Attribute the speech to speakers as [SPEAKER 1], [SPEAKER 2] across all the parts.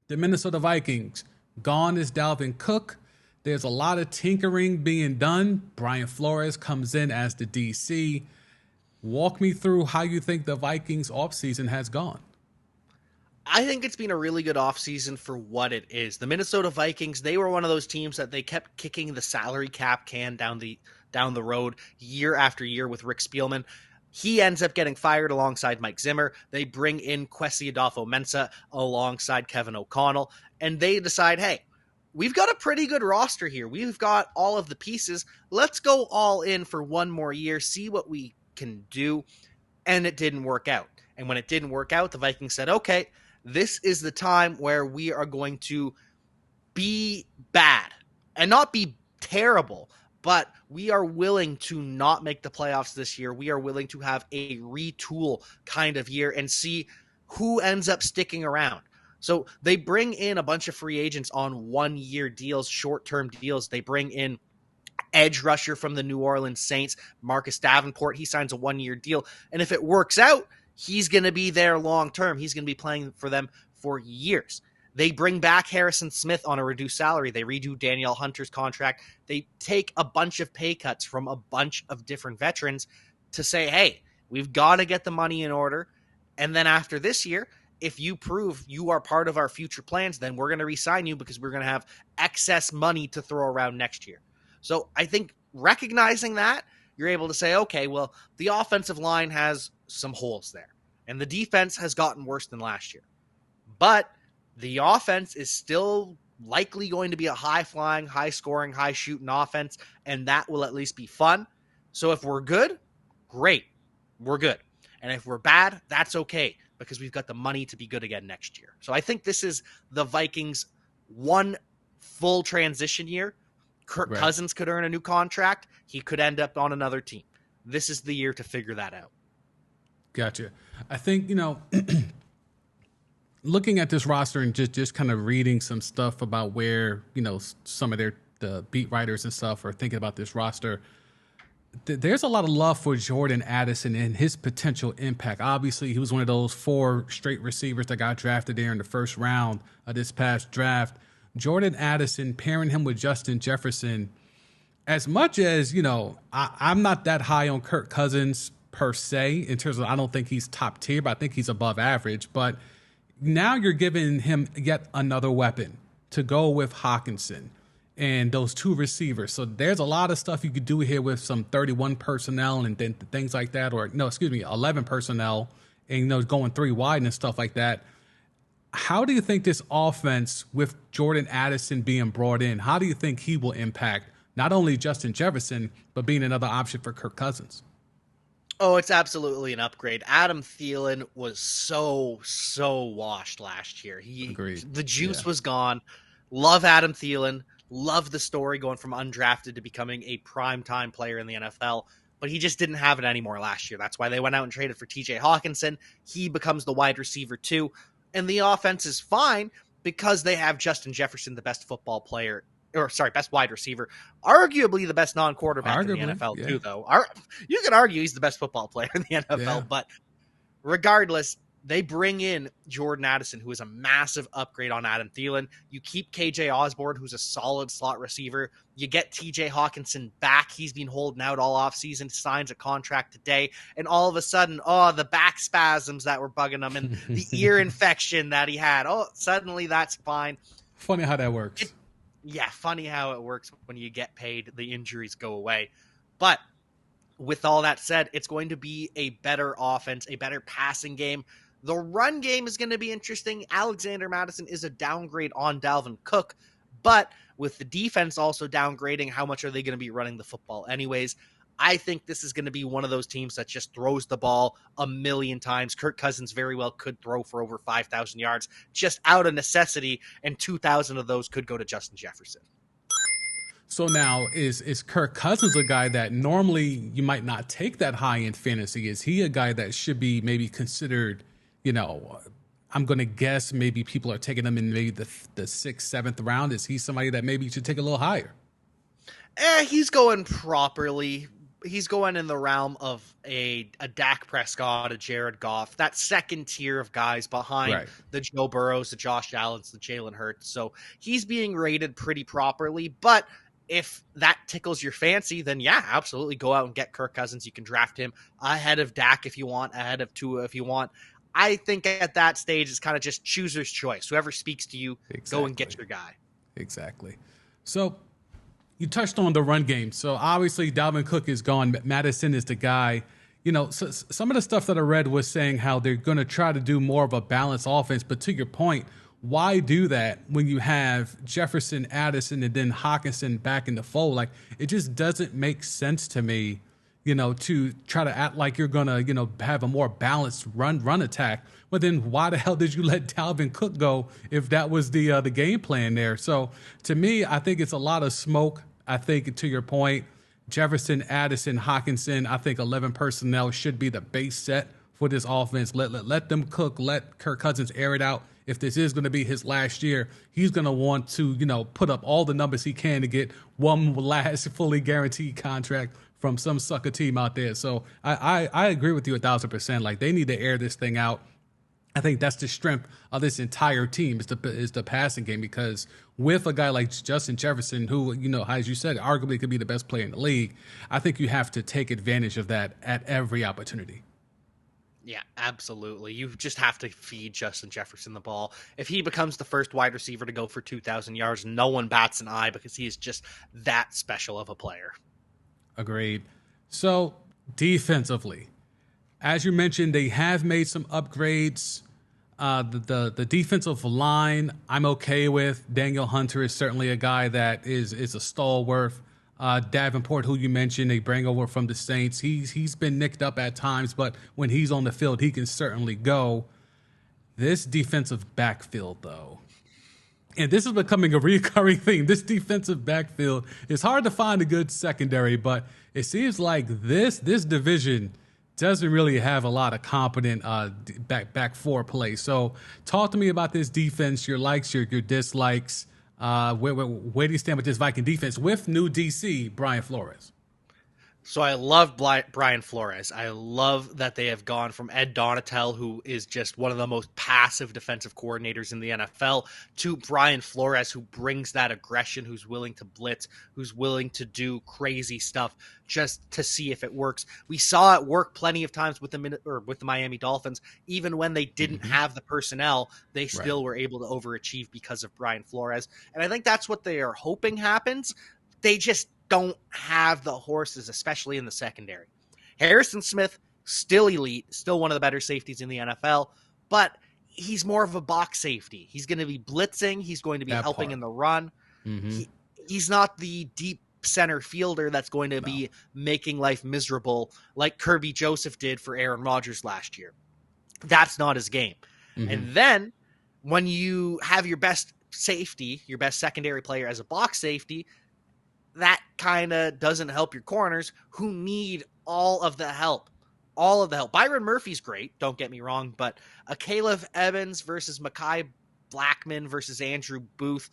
[SPEAKER 1] The Minnesota Vikings, gone is Dalvin Cook. There's a lot of tinkering being done. Brian Flores comes in as the DC. Walk me through how you think the Vikings offseason has gone.
[SPEAKER 2] I think it's been a really good offseason for what it is. The Minnesota Vikings, they were one of those teams that they kept kicking the salary cap can down the road year after year with Rick Spielman. He ends up getting fired alongside Mike Zimmer. They bring in Kwesi Adolfo-Mensah alongside Kevin O'Connell, and they decide, hey, we've got a pretty good roster here. We've got all of the pieces. Let's go all in for one more year, see what we can do. And it didn't work out. And when it didn't work out, the Vikings said, okay, this is the time where we are going to be bad and not be terrible, but we are willing to not make the playoffs this year. We are willing to have a retool kind of year and see who ends up sticking around. So they bring in a bunch of free agents on 1-year deals, short-term deals. They bring in edge rusher from the New Orleans Saints, Marcus Davenport. He signs a 1-year deal. And if it works out, he's going to be there long-term. He's going to be playing for them for years. They bring back Harrison Smith on a reduced salary. They redo Danielle Hunter's contract. They take a bunch of pay cuts from a bunch of different veterans to say, hey, we've got to get the money in order. And then after this year, if you prove you are part of our future plans, then we're going to re-sign you because we're going to have excess money to throw around next year. So I think recognizing that, you're able to say, okay, well, the offensive line has some holes there, and the defense has gotten worse than last year. But the offense is still likely going to be a high-flying, high-scoring, high-shooting offense, and that will at least be fun. So if we're good, great. We're good. And if we're bad, that's okay, because we've got the money to be good again next year. So I think this is the Vikings' one full transition year. Kirk Cousins could earn a new contract. He could end up on another team. This is the year to figure that out.
[SPEAKER 1] Gotcha. I think, looking at this roster and just kind of reading some stuff about where, some of the beat writers and stuff are thinking about this roster, there's a lot of love for Jordan Addison and his potential impact. Obviously, he was one of those 4 straight receivers that got drafted there in the first round of this past draft. Jordan Addison, pairing him with Justin Jefferson, as much as, I'm not that high on Kirk Cousins per se, in terms of, I don't think he's top tier, but I think he's above average. But now you're giving him yet another weapon to go with Hawkinson and those 2 receivers. So there's a lot of stuff you could do here with some 31 personnel and then things like that, or 11 personnel and, going 3 wide and stuff like that. How do you think this offense with Jordan Addison being brought in, how do you think he will impact not only Justin Jefferson, but being another option for Kirk Cousins?
[SPEAKER 2] Oh, it's absolutely an upgrade. Adam Thielen was so washed last year.
[SPEAKER 1] Agreed.
[SPEAKER 2] The juice was gone. Love Adam Thielen. Love the story going from undrafted to becoming a primetime player in the NFL. But he just didn't have it anymore last year. That's why they went out and traded for TJ Hawkinson. He becomes the wide receiver too. And the offense is fine because they have Justin Jefferson, the best best wide receiver, arguably the best non-quarterback in the NFL too, though. You could argue he's the best football player in the NFL, but regardless, they bring in Jordan Addison, who is a massive upgrade on Adam Thielen. You keep KJ Osborne, who's a solid slot receiver. You get TJ Hawkinson back. He's been holding out all offseason, signs a contract today, and all of a sudden, the back spasms that were bugging him and the ear infection that he had, suddenly that's fine.
[SPEAKER 1] Funny how that works.
[SPEAKER 2] Funny how it works when you get paid, the injuries go away. But with all that said, it's going to be a better offense, a better passing game. The run game is going to be interesting. Alexander Mattison is a downgrade on Dalvin Cook, but with the defense also downgrading, how much are they going to be running the football anyways? I think this is going to be one of those teams that just throws the ball a million times. Kirk Cousins very well could throw for over 5,000 yards just out of necessity, and 2,000 of those could go to Justin Jefferson.
[SPEAKER 1] So now, is Kirk Cousins a guy that normally you might not take that high in fantasy? Is he a guy that should be maybe considered, I'm going to guess maybe people are taking him in maybe the 6th, 7th round. Is he somebody that maybe you should take a little higher?
[SPEAKER 2] He's going properly going in the realm of a Dak Prescott, a Jared Goff, that second tier of guys behind
[SPEAKER 1] Right.
[SPEAKER 2] the Joe Burrows, the Josh Allens, the Jalen Hurts. So he's being rated pretty properly. But if that tickles your fancy, then yeah, absolutely go out and get Kirk Cousins. You can draft him ahead of Dak if you want, ahead of Tua if you want. I think at that stage, it's kind of just chooser's choice. Whoever speaks to you, go and get your guy.
[SPEAKER 1] Exactly. So you touched on the run game. So obviously Dalvin Cook is gone. Madison is the guy. So some of the stuff that I read was saying how they're going to try to do more of a balanced offense. But to your point, why do that when you have Jefferson, Addison, and then Hawkinson back in the fold? Like, it just doesn't make sense to me, to try to act like you're going to, have a more balanced run attack. But then why the hell did you let Dalvin Cook go if that was the game plan there? So to me, I think it's a lot of smoke. I think, to your point, Jefferson, Addison, Hawkinson, I think 11 personnel should be the base set for this offense. Let them cook. Let Kirk Cousins air it out. If this is going to be his last year, he's going to want to, put up all the numbers he can to get one last fully guaranteed contract from some sucker team out there. So I agree with you 1,000%. Like, they need to air this thing out. I think that's the strength of this entire team is the passing game, because with a guy like Justin Jefferson, who, as you said, arguably could be the best player in the league, I think you have to take advantage of that at every opportunity.
[SPEAKER 2] Yeah, absolutely. You just have to feed Justin Jefferson the ball. If he becomes the first wide receiver to go for 2,000 yards, no one bats an eye, because he is just that special of a player.
[SPEAKER 1] Agreed. So defensively, as you mentioned, they have made some upgrades. The defensive line, I'm okay with. Daniel Hunter is certainly a guy that is a stalwart. Davenport, who you mentioned, they bring over from the Saints. He's been nicked up at times, but when he's on the field, he can certainly go. This defensive backfield, though, and this is becoming a recurring thing. This defensive backfield, it's hard to find a good secondary, but it seems like this division doesn't really have a lot of competent back four play. So talk to me about this defense, your likes, your dislikes. Where do you stand with this Viking defense with new DC, Brian Flores?
[SPEAKER 2] So I love Brian Flores. I love that they have gone from Ed Donatel, who is just one of the most passive defensive coordinators in the NFL, to Brian Flores, who brings that aggression, who's willing to blitz, who's willing to do crazy stuff just to see if it works. We saw it work plenty of times with the Miami Dolphins. Even when they didn't have the personnel, they still were able to overachieve because of Brian Flores. And I think that's what they are hoping happens. They just don't have the horses, especially in the secondary. Harrison Smith, still elite, still one of the better safeties in the NFL, but he's more of a box safety. He's going to be blitzing. He's going to be helping in the run. He's not the deep center fielder that's going to be making life miserable like Kirby Joseph did for Aaron Rodgers last year. That's not his game. And then when you have your best safety, your best secondary player as a box safety, that kind of doesn't help your corners, who need all of the help. All of the help. Byron Murphy's great, don't get me wrong, but a Caleb Evans versus Mekhi Blackman versus Andrew Booth,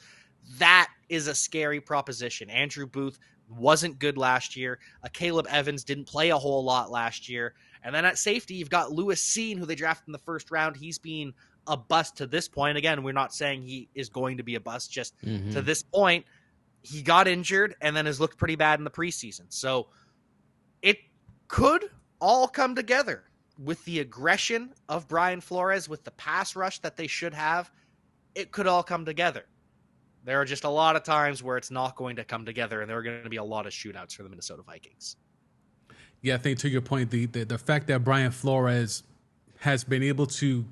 [SPEAKER 2] that is a scary proposition. Andrew Booth wasn't good last year. Caleb Evans didn't play a whole lot last year. And then at safety, you've got Lewis Seen, who they drafted in the first round. He's been a bust to this point. Again, we're not saying he is going to be a bust, just to this point. He got injured and then has looked pretty bad in the preseason. So it could all come together with the aggression of Brian Flores, with the pass rush that they should have. It could all come together. There are just a lot of times where it's not going to come together, and there are going to be a lot of shootouts for the Minnesota Vikings.
[SPEAKER 1] Yeah, I think to your point, the fact that Brian Flores has been able to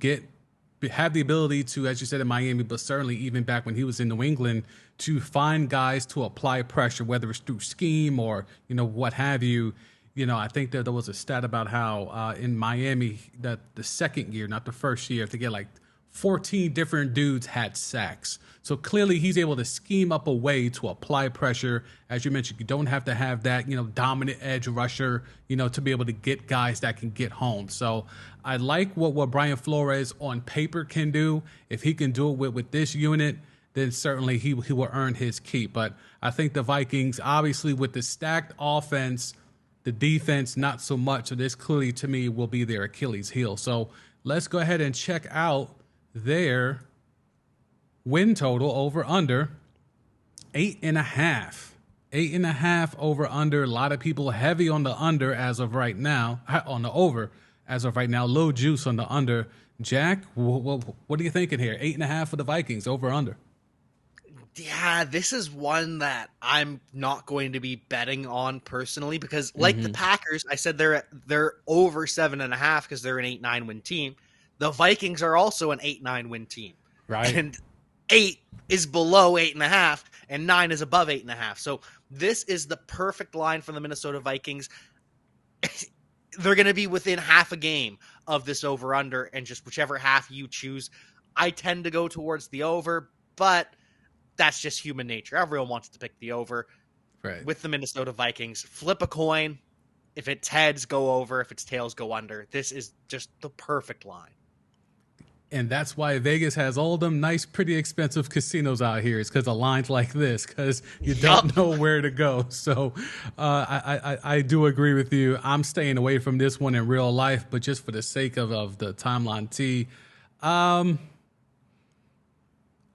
[SPEAKER 1] have the ability to, as you said, in Miami, but certainly even back when he was in New England, to find guys to apply pressure, whether it's through scheme or, what have you. I think that there was a stat about how in Miami, that the second year, not the first year, to get like 14 different dudes had sacks. So clearly he's able to scheme up a way to apply pressure. As you mentioned, you don't have to have that, dominant edge rusher, to be able to get guys that can get home. So I like what Brian Flores on paper can do. If he can do it with this unit, then certainly he will earn his keep. But I think the Vikings, obviously with the stacked offense, The defense, not so much. So this clearly, to me, will be their Achilles heel. So let's go ahead and check out their win total over under 8.5. 8.5 over under. A lot of people heavy on the under as of right now, on the over as of right now. Low juice on the under. Jack, what are you thinking here? 8.5 for the Vikings, over under.
[SPEAKER 2] Yeah, this is one that I'm not going to be betting on personally because, like the Packers, I said they're over 7.5 because they're an 8-9 win team. The Vikings are also an 8-9 win team,
[SPEAKER 1] right?
[SPEAKER 2] And 8 is below 8.5, and 9 is above 8.5. So this is the perfect line for the Minnesota Vikings. They're going to be within half a game of this over under, and just whichever half you choose. I tend to go towards the over, but that's just human nature. Everyone wants to pick the over.
[SPEAKER 1] Right.
[SPEAKER 2] With the Minnesota Vikings, flip a coin. If it's heads, go over. If it's tails, go under. This is just the perfect line.
[SPEAKER 1] And that's why Vegas has all them nice, pretty expensive casinos out here. It's because of lines like this, because you don't know where to go. So I do agree with you. I'm staying away from this one in real life, but just for the sake of the timeline T,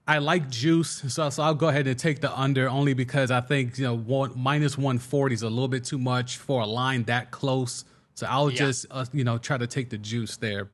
[SPEAKER 1] I like juice, so I'll go ahead and take the under, only because I think minus 140 is a little bit too much for a line that close. So I'll just try to take the juice there.